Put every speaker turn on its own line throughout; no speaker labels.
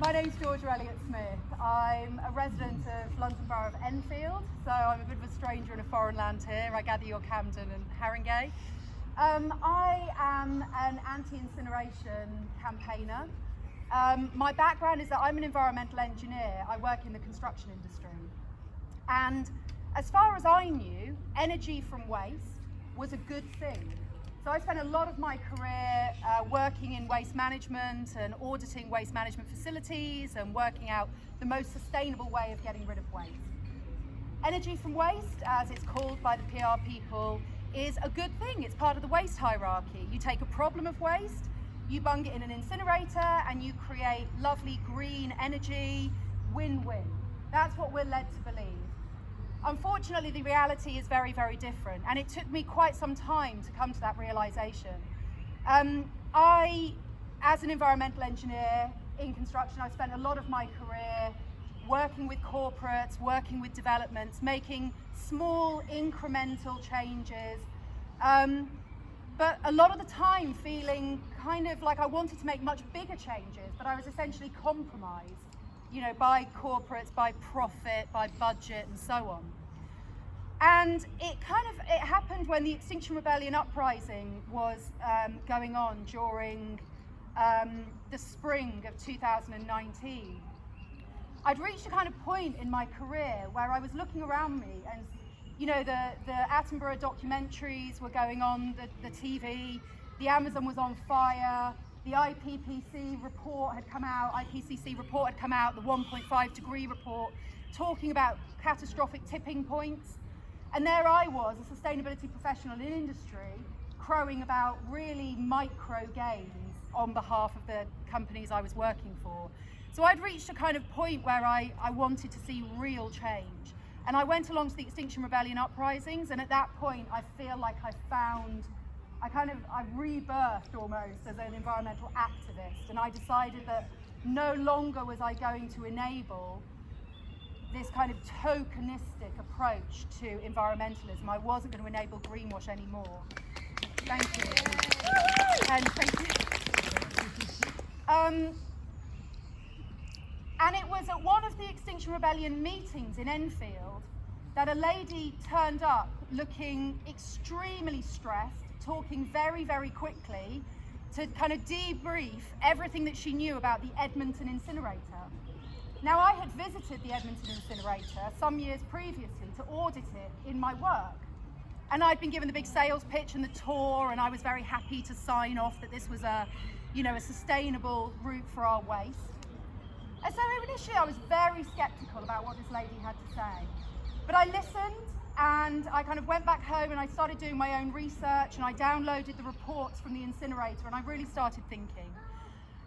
My name's Elliott-Smith. I'm a resident of London Borough of Enfield, so I'm a bit of a stranger in a foreign land here. I gather you're Camden and Haringey. I am an anti-incineration campaigner. My background is that I'm an environmental engineer. I work in the construction industry. And as far as I knew, energy from waste was a good thing. So I spent a lot of my career working in waste management and auditing waste management facilities and working out the most sustainable way of getting rid of waste. Energy from waste, as it's called by the PR people, is a good thing. It's part of the waste hierarchy. You take a problem of waste, you bung it in an incinerator, and you create lovely green energy, win-win. That's what we're led to believe. Unfortunately, the reality is very, very different, and it took me quite some time to come to that realization. I, as an environmental engineer in construction, I've spent a lot of my career working with corporates, working with developments, making small incremental changes, but a lot of the time feeling kind of like I wanted to make much bigger changes, but I was essentially compromised, by corporates, by profit, by budget, and so on. And it happened when the Extinction Rebellion uprising was going on during the spring of 2019. I'd reached a kind of point in my career where I was looking around me and, the Attenborough documentaries were going on the TV, the Amazon was on fire, the IPCC report had come out, the 1.5 degree report, talking about catastrophic tipping points. And there I was, a sustainability professional in industry, crowing about really micro gains on behalf of the companies I was working for. So I'd reached a kind of point where I wanted to see real change. And I went along to the Extinction Rebellion uprisings, and at that point I feel like I rebirthed almost as an environmental activist, and I decided that no longer was I going to enable this kind of tokenistic approach to environmentalism. I wasn't going to enable greenwash anymore. Thank you. And thank you. And it was at one of the Extinction Rebellion meetings in Enfield that a lady turned up looking extremely stressed, talking very, very quickly to kind of debrief everything that she knew about the Edmonton Incinerator. Now, I had visited the Edmonton Incinerator some years previously to audit it in my work. And I'd been given the big sales pitch and the tour, and I was very happy to sign off that this was a sustainable route for our waste. And so initially I was very skeptical about what this lady had to say. But I listened, and I kind of went back home and I started doing my own research, and I downloaded the reports from the incinerator, and I really started thinking.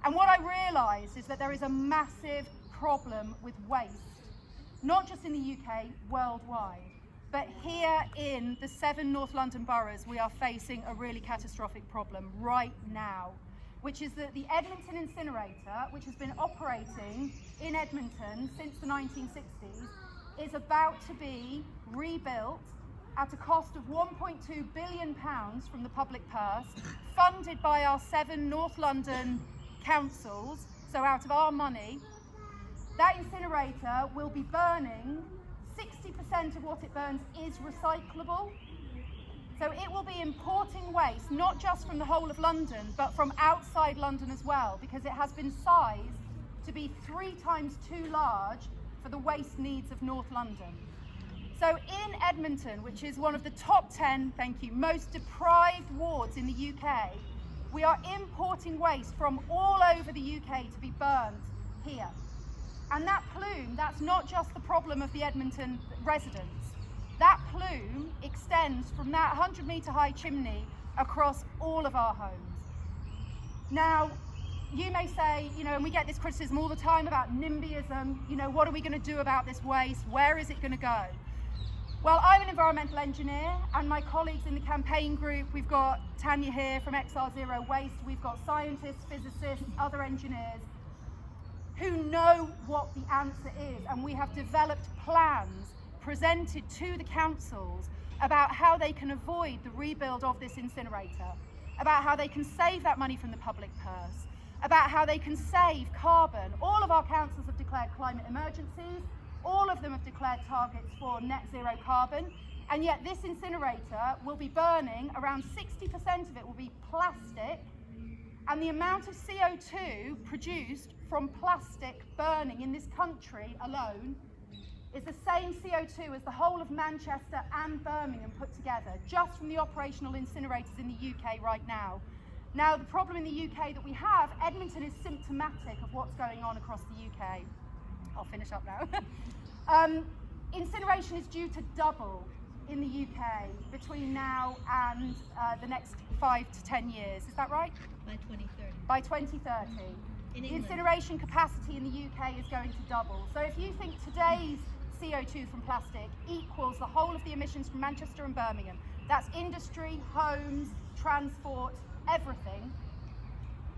And what I realized is that there is a massive problem with waste, not just in the UK, worldwide. But here in the 7 North London boroughs, we are facing a really catastrophic problem right now, which is that the Edmonton Incinerator, which has been operating in Edmonton since the 1960s, is about to be rebuilt at a cost of £1.2 billion from the public purse, funded by our 7 North London councils, so out of our money. That incinerator will be burning, 60% of what it burns is recyclable. So it will be importing waste, not just from the whole of London, but from outside London as well, because it has been sized to be 3 times too large for the waste needs of North London. So in Edmonton, which is one of the top 10, most deprived wards in the UK, we are importing waste from all over the UK to be burnt here. And that plume, that's not just the problem of the Edmonton residents. That plume extends from that 100-metre high chimney across all of our homes. Now, you may say, and we get this criticism all the time about NIMBYism, what are we going to do about this waste? Where is it going to go? Well, I'm an environmental engineer, and my colleagues in the campaign group, we've got Tanya here from XR Zero Waste, we've got scientists, physicists, other engineers, who know what the answer is, and we have developed plans presented to the councils about how they can avoid the rebuild of this incinerator, about how they can save that money from the public purse, about how they can save carbon. All of our councils have declared climate emergencies. All of them have declared targets for net zero carbon. And yet this incinerator will be burning, around 60% of it will be plastic. And the amount of CO2 produced from plastic burning in this country alone is the same CO2 as the whole of Manchester and Birmingham put together, just from the operational incinerators in the UK right now. Now, the problem in the UK that we have, Edmonton is symptomatic of what's going on across the UK. I'll finish up now. Incineration is due to double in the UK between now and the next 5 to 10 years. Is that right?
By 2030.
By 2030.
In
the
England.
incineration capacity in the UK is going to double. So if you think today's CO2 from plastic equals the whole of the emissions from Manchester and Birmingham, that's industry, homes, transport, everything,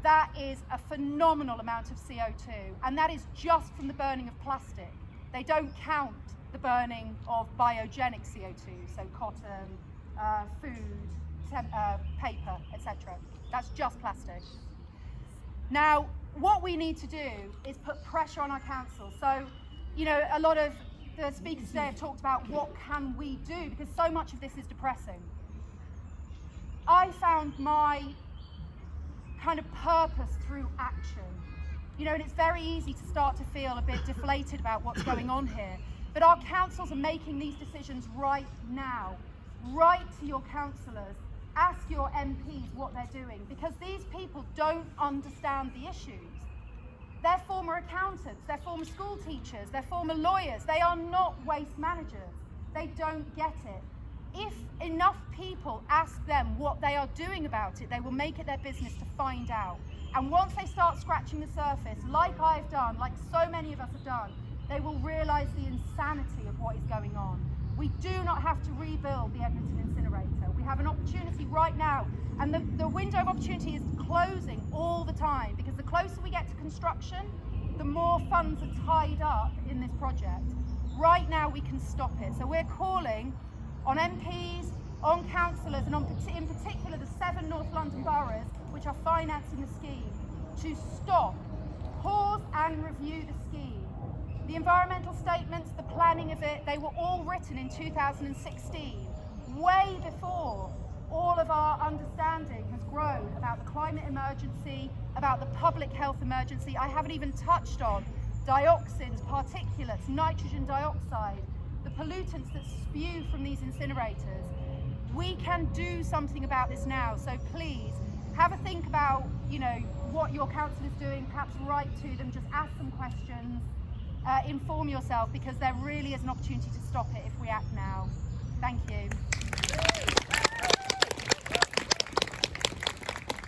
that is a phenomenal amount of CO2, and that is just from the burning of plastic. They don't count the burning of biogenic CO2, so cotton, food, paper, etc. That's just plastic. Now, what we need to do is put pressure on our council. So, you know, a lot of the speakers today have talked about what can we do, because so much of this is depressing. I found my kind of purpose through action. You know, and it's very easy to start to feel a bit deflated about what's going on here. But our councils are making these decisions right now. Write to your councillors, ask your MPs what they're doing, because these people don't understand the issues. They're former accountants, they're former school teachers, they're former lawyers. They are not waste managers. They don't get it. If enough people ask them what they are doing about it, they will make it their business to find out. And once they start scratching the surface, like I've done, like so many of us have done, they will realise the insanity of what is going on. We do not have to rebuild the Edmonton incinerator. We have an opportunity right now, and the window of opportunity is closing all the time, because the closer we get to construction, the more funds are tied up in this project. Right now we can stop it. So we're calling on MPs, on councillors, and in particular the 7 North London boroughs, which are financing the scheme, to stop, pause and review the scheme. The environmental statements, the planning of it, they were all written in 2016, way before all of our understanding has grown about the climate emergency, about the public health emergency. I haven't even touched on dioxins, particulates, nitrogen dioxide, the pollutants that spew from these incinerators. We can do something about this now, so please have a think about, you know, what your council is doing, perhaps write to them, just ask some questions, inform yourself, because there really is an opportunity to stop it if we act now. Thank you.